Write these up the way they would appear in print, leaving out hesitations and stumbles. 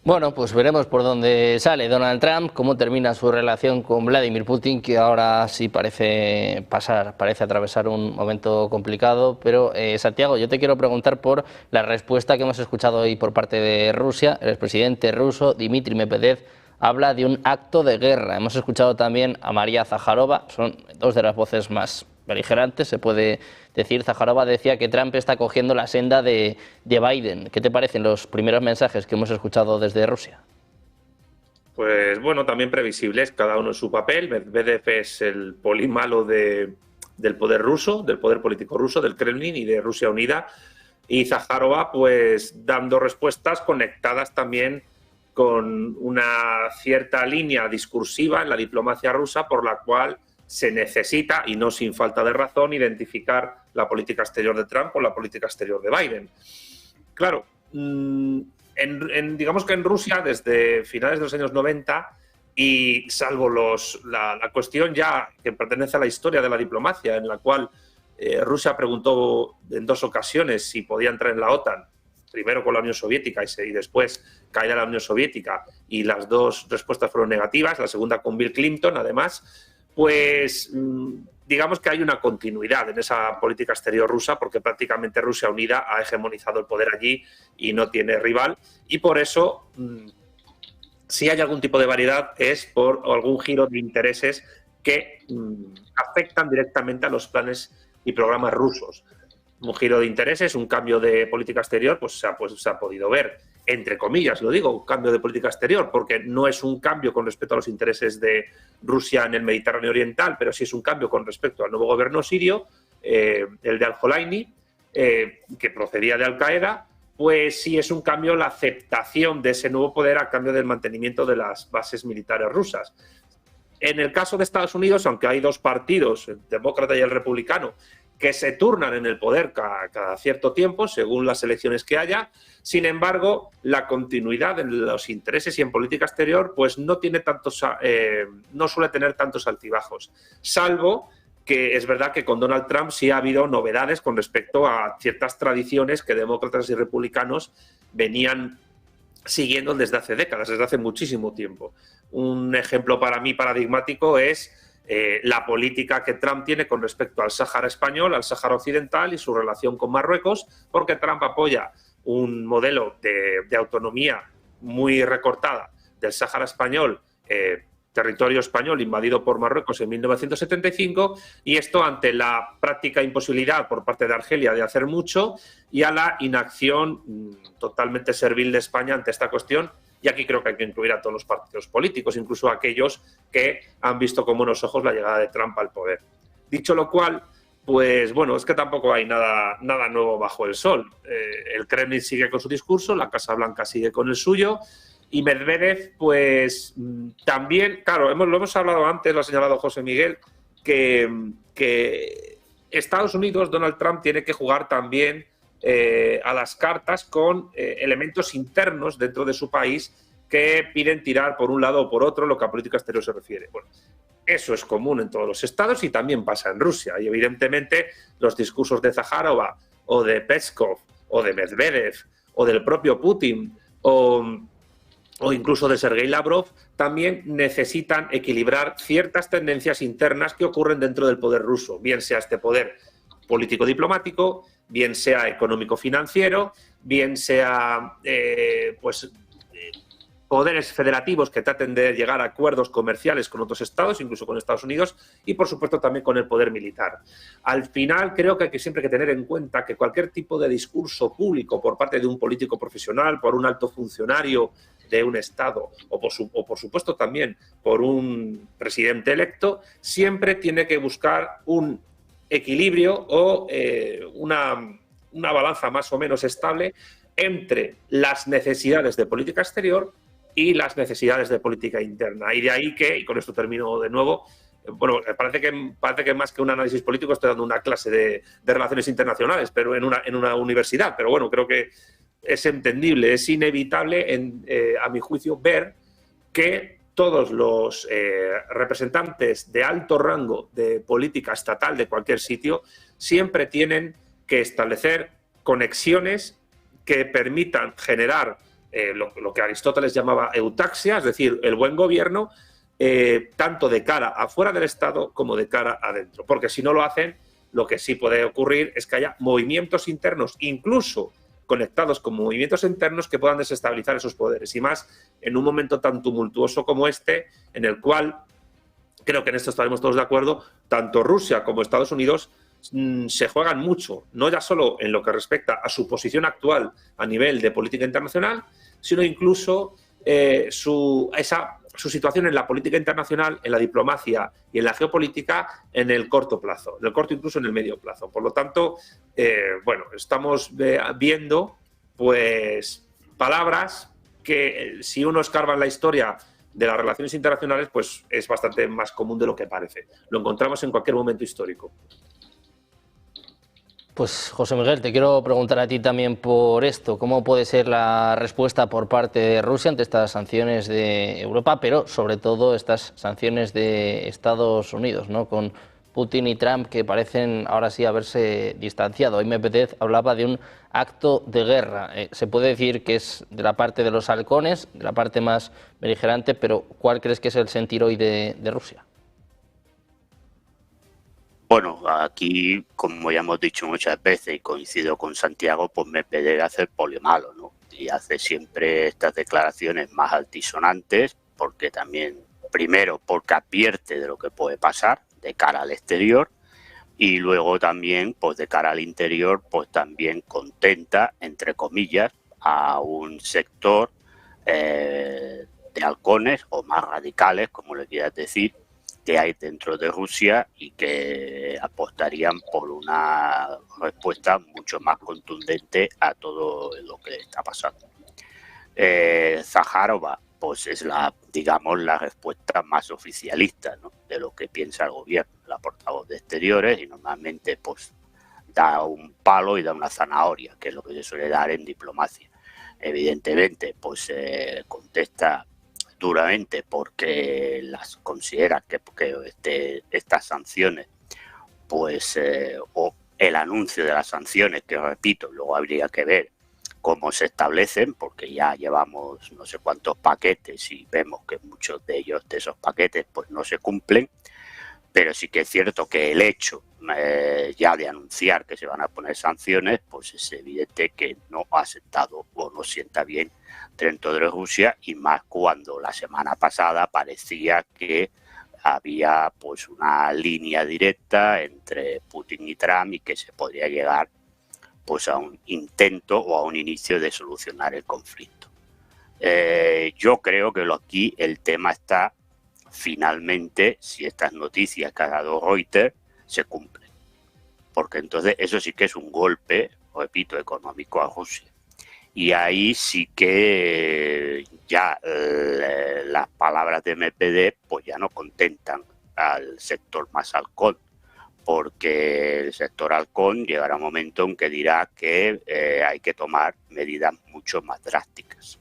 Bueno, pues veremos por dónde sale Donald Trump, cómo termina su relación con Vladimir Putin, que ahora sí parece atravesar un momento complicado. Pero, Santiago, yo te quiero preguntar por la respuesta que hemos escuchado hoy por parte de Rusia. El expresidente ruso, Dmitry Medvedev, habla de un acto de guerra. Hemos escuchado también a María Zaharova, son dos de las voces más beligerantes, se puede decir. Zaharova decía que Trump está cogiendo la senda de Biden. ¿Qué te parecen los primeros mensajes que hemos escuchado desde Rusia? Pues bueno, también previsibles, cada uno en su papel. Medvedev es el polímalo del poder ruso, del poder político ruso, del Kremlin y de Rusia Unida. Y Zaharova, pues dando respuestas conectadas también con una cierta línea discursiva en la diplomacia rusa por la cual se necesita, y no sin falta de razón, identificar la política exterior de Trump con la política exterior de Biden. Claro, digamos que en Rusia, desde finales de los años 90, y salvo la cuestión ya que pertenece a la historia de la diplomacia, en la cual Rusia preguntó en dos ocasiones si podía entrar en la OTAN, primero con la Unión Soviética y después caída la Unión Soviética, y las dos respuestas fueron negativas, la segunda con Bill Clinton, además, pues digamos que hay una continuidad en esa política exterior rusa, porque prácticamente Rusia Unida ha hegemonizado el poder allí y no tiene rival, y por eso, si hay algún tipo de variedad, es por algún giro de intereses que afectan directamente a los planes y programas rusos. Un giro de intereses, un cambio de política exterior, pues se ha podido ver, entre comillas, lo digo, un cambio de política exterior, porque no es un cambio con respecto a los intereses de Rusia en el Mediterráneo Oriental, pero sí es un cambio con respecto al nuevo gobierno sirio, el de Al-Holaini, que procedía de Al-Qaeda. Pues sí es un cambio la aceptación de ese nuevo poder a cambio del mantenimiento de las bases militares rusas. En el caso de Estados Unidos, aunque hay dos partidos, el demócrata y el republicano, que se turnan en el poder cada cierto tiempo, según las elecciones que haya. Sin embargo, la continuidad en los intereses y en política exterior pues no suele tener tantos altibajos, salvo que es verdad que con Donald Trump sí ha habido novedades con respecto a ciertas tradiciones que demócratas y republicanos venían siguiendo desde hace décadas, desde hace muchísimo tiempo. Un ejemplo para mí paradigmático es la política que Trump tiene con respecto al Sáhara español, al Sáhara occidental y su relación con Marruecos, porque Trump apoya un modelo de autonomía muy recortada del Sáhara español, territorio español invadido por Marruecos en 1975, y esto ante la práctica imposibilidad por parte de Argelia de hacer mucho y a la inacción totalmente servil de España ante esta cuestión. Y aquí creo que hay que incluir a todos los partidos políticos, incluso a aquellos que han visto con buenos ojos la llegada de Trump al poder. Dicho lo cual, pues bueno, es que tampoco hay nada nuevo bajo el sol. El Kremlin sigue con su discurso, la Casa Blanca sigue con el suyo, y Medvedev, pues también, claro, lo hemos hablado antes, lo ha señalado José Miguel, que Estados Unidos, Donald Trump, tiene que jugar también a las cartas con elementos internos dentro de su país que piden tirar por un lado o por otro lo que a política exterior se refiere. Bueno, eso es común en todos los estados y también pasa en Rusia. Y evidentemente los discursos de Zaharova o de Peskov o de Medvedev o del propio Putin o incluso de Sergei Lavrov también necesitan equilibrar ciertas tendencias internas que ocurren dentro del poder ruso, bien sea este poder político-diplomático, bien sea económico-financiero, bien sea poderes federativos que traten de llegar a acuerdos comerciales con otros estados, incluso con Estados Unidos, y por supuesto también con el poder militar. Al final creo que hay siempre que tener en cuenta que cualquier tipo de discurso público por parte de un político profesional, por un alto funcionario de un estado o por supuesto también por un presidente electo, siempre tiene que buscar un equilibrio o una balanza más o menos estable entre las necesidades de política exterior y las necesidades de política interna. Y de ahí que, y con esto termino de nuevo, bueno, parece que más que un análisis político estoy dando una clase de relaciones internacionales, pero en una universidad. Pero bueno, creo que es entendible, es inevitable, a mi juicio, ver que todos los representantes de alto rango de política estatal de cualquier sitio siempre tienen que establecer conexiones que permitan generar lo que Aristóteles llamaba eutaxia, es decir, el buen gobierno, tanto de cara afuera del Estado como de cara adentro. Porque si no lo hacen, lo que sí puede ocurrir es que haya movimientos internos, incluso conectados con movimientos internos, que puedan desestabilizar esos poderes. Y más en un momento tan tumultuoso como este, en el cual, creo que en esto estaremos todos de acuerdo, tanto Rusia como Estados Unidos se juegan mucho, no ya solo en lo que respecta a su posición actual a nivel de política internacional, sino incluso su situación en la política internacional, en la diplomacia y en la geopolítica en el corto plazo, en el corto incluso en el medio plazo. Por lo tanto, bueno, estamos viendo pues palabras que si uno escarba en la historia de las relaciones internacionales, pues es bastante más común de lo que parece. Lo encontramos en cualquier momento histórico. Pues José Miguel, te quiero preguntar a ti también por esto. ¿Cómo puede ser la respuesta por parte de Rusia ante estas sanciones de Europa, pero sobre todo estas sanciones de Estados Unidos, ¿no? Con Putin y Trump, que parecen ahora sí haberse distanciado? Hoy Medvedev hablaba de un acto de guerra. Se puede decir que es de la parte de los halcones, de la parte más beligerante, pero ¿cuál crees que es el sentir hoy de Rusia? Bueno, aquí, como ya hemos dicho muchas veces, y coincido con Santiago, pues Medvedev hace el polimalo, ¿no? Y hace siempre estas declaraciones más altisonantes, porque también, primero, porque advierte de lo que puede pasar de cara al exterior, y luego también, pues de cara al interior, pues también contenta, entre comillas, a un sector de halcones o más radicales, como le quieras decir, que hay dentro de Rusia y que apostarían por una respuesta mucho más contundente a todo lo que está pasando. Zaharova, pues es digamos, la respuesta más oficialista, ¿no?, de lo que piensa el gobierno, la portavoz de Exteriores, y normalmente pues da un palo y da una zanahoria, que es lo que se suele dar en diplomacia. Evidentemente, pues contesta duramente porque las considera que estas sanciones, pues o el anuncio de las sanciones, que repito, luego habría que ver cómo se establecen, porque ya llevamos no sé cuántos paquetes y vemos que muchos de esos paquetes pues no se cumplen, pero sí que es cierto que el hecho ya de anunciar que se van a poner sanciones, pues es evidente que no ha sentado o no sienta bien dentro de Rusia, y más cuando la semana pasada parecía que había pues una línea directa entre Putin y Trump y que se podría llegar pues a un intento o a un inicio de solucionar el conflicto. Yo creo que aquí el tema está finalmente si estas noticias que ha dado Reuters se cumplen, porque entonces eso sí que es un golpe, repito, económico a Rusia. Y ahí sí que ya las palabras de Medvedev pues ya no contentan al sector más halcón, porque el sector halcón llegará un momento en que dirá que hay que tomar medidas mucho más drásticas.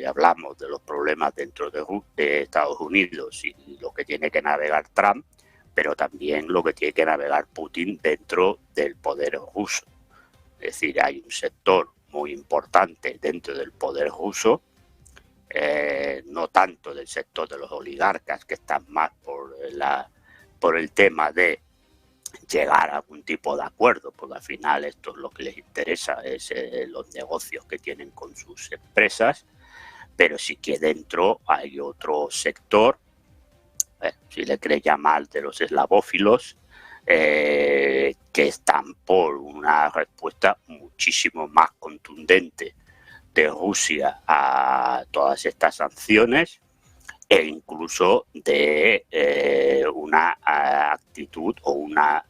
Hablamos de los problemas dentro de Estados Unidos y lo que tiene que navegar Trump, pero también lo que tiene que navegar Putin dentro del poder ruso. Es decir, hay un sector muy importante dentro del poder ruso, no tanto del sector de los oligarcas, que están más por el tema de llegar a algún tipo de acuerdo, porque al final esto es lo que les interesa, es los negocios que tienen con sus empresas, pero sí que dentro hay otro sector, si le querés llamar, de los eslavófilos, que están por una respuesta muchísimo más contundente de Rusia a todas estas sanciones, e incluso de una actitud o una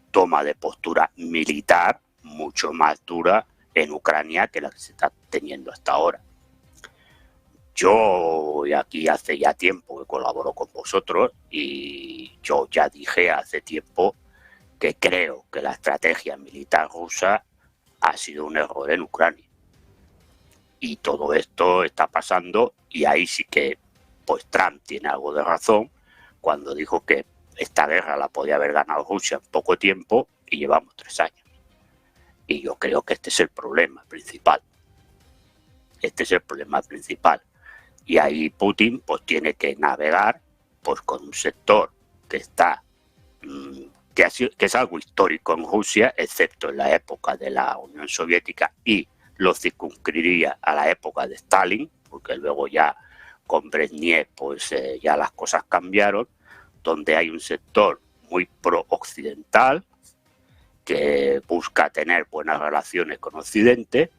toma de postura militar mucho más dura en Ucrania que la que se está teniendo hasta ahora. Yo aquí hace ya tiempo que colaboro con vosotros y yo ya dije hace tiempo que creo que la estrategia militar rusa ha sido un error en Ucrania. Y todo esto está pasando, y ahí sí que pues Trump tiene algo de razón cuando dijo que esta guerra la podía haber ganado Rusia en poco tiempo y llevamos 3 años. Y yo creo que este es el problema principal. Este es el problema principal. Y ahí Putin pues tiene que navegar pues con un sector que está que es algo histórico en Rusia, excepto en la época de la Unión Soviética, y lo circunscribiría a la época de Stalin, porque luego ya con Brezhnev pues ya las cosas cambiaron, donde hay un sector muy pro-occidental que busca tener buenas relaciones con Occidente.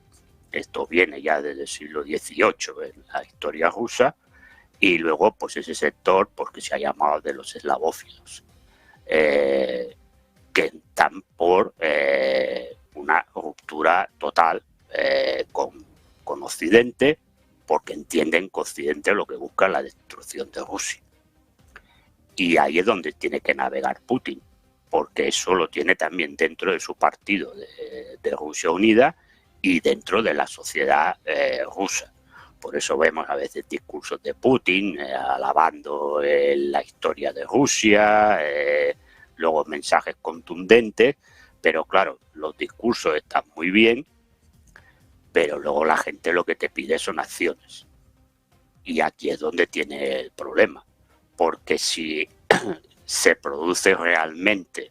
Esto viene ya desde el siglo XVIII en la historia rusa, y luego pues ese sector pues, que se ha llamado de los eslavófilos, que están por una ruptura total con Occidente, porque entienden que Occidente lo que busca es la destrucción de Rusia. Y ahí es donde tiene que navegar Putin, porque eso lo tiene también dentro de su partido de Rusia Unida y dentro de la sociedad rusa. Por eso vemos a veces discursos de Putin alabando la historia de Rusia, luego mensajes contundentes, pero claro, los discursos están muy bien, pero luego la gente lo que te pide son acciones. Y aquí es donde tiene el problema, porque si se produce realmente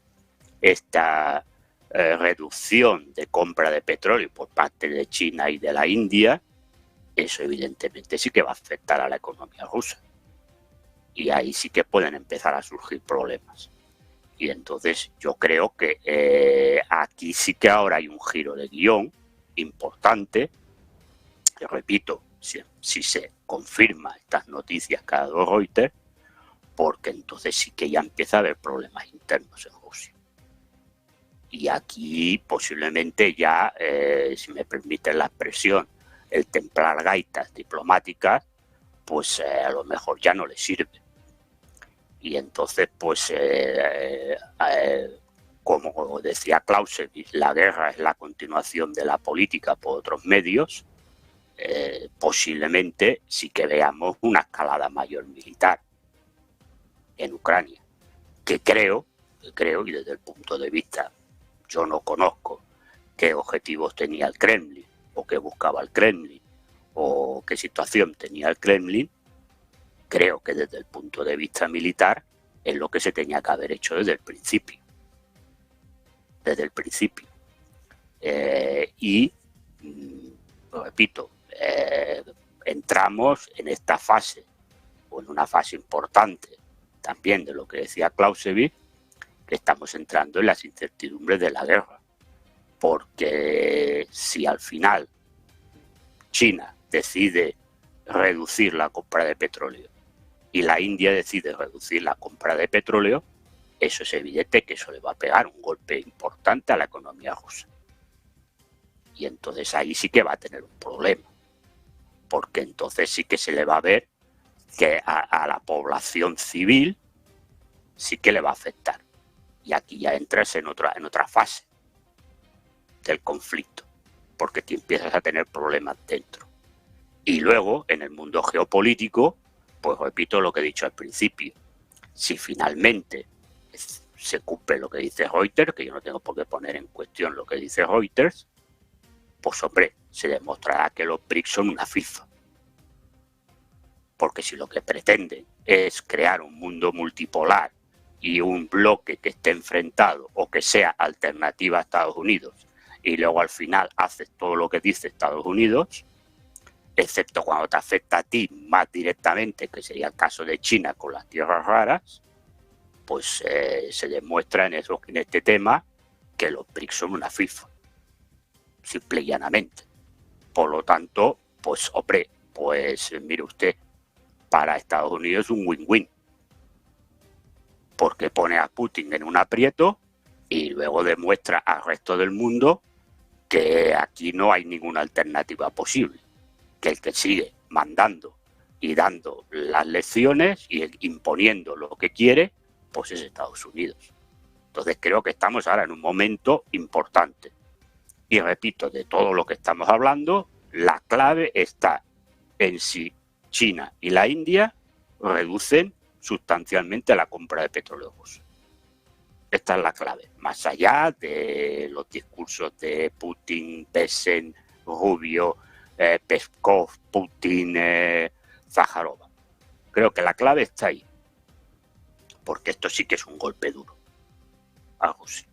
esta reducción de compra de petróleo por parte de China y de la India, eso evidentemente sí que va a afectar a la economía rusa. Y ahí sí que pueden empezar a surgir problemas. Y entonces yo creo que aquí sí que ahora hay un giro de guión importante. Yo repito, si se confirma estas noticias que ha dado Reuters, porque entonces sí que ya empieza a haber problemas internos en Rusia. Y aquí posiblemente ya, si me permiten la expresión, el templar gaitas diplomáticas, pues a lo mejor ya no le sirve. Y entonces, pues, como decía Clausewitz, la guerra es la continuación de la política por otros medios. Posiblemente sí que veamos una escalada mayor militar en Ucrania, que creo, y desde el punto de vista, yo no conozco qué objetivos tenía el Kremlin, o qué buscaba el Kremlin, o qué situación tenía el Kremlin. Creo que desde el punto de vista militar es lo que se tenía que haber hecho desde el principio. Desde el principio. Repito, entramos en esta fase, o en una fase importante también de lo que decía Clausewitz, que estamos entrando en las incertidumbres de la guerra. Porque si al final China decide reducir la compra de petróleo y la India decide reducir la compra de petróleo, eso es evidente que eso le va a pegar un golpe importante a la economía rusa. Y entonces ahí sí que va a tener un problema, porque entonces sí que se le va a ver que a la población civil sí que le va a afectar. Y aquí ya entras en otra fase del conflicto, porque te empiezas a tener problemas dentro. Y luego, en el mundo geopolítico, pues repito lo que he dicho al principio, si finalmente se cumple lo que dice Reuters, que yo no tengo por qué poner en cuestión lo que dice Reuters, pues hombre, se demostrará que los BRICS son una FIFA. Porque si lo que pretenden es crear un mundo multipolar y un bloque que esté enfrentado o que sea alternativa a Estados Unidos, y luego al final haces todo lo que dice Estados Unidos, excepto cuando te afecta a ti más directamente, que sería el caso de China con las tierras raras, pues se demuestra en este tema que los BRICS son una FIFA, simple y llanamente. Por lo tanto, pues hombre, pues mire usted, para Estados Unidos es un win-win, porque pone a Putin en un aprieto y luego demuestra al resto del mundo que aquí no hay ninguna alternativa posible, que el que sigue mandando y dando las lecciones y imponiendo lo que quiere, pues es Estados Unidos. Entonces creo que estamos ahora en un momento importante. Y repito, de todo lo que estamos hablando, la clave está en si China y la India reducen sustancialmente la compra de petróleo ruso. Esta es la clave, más allá de los discursos de Putin, Besen, Rubio, Peskov, Putin, Zaharova. Creo que la clave está ahí, porque esto sí que es un golpe duro a Rusia.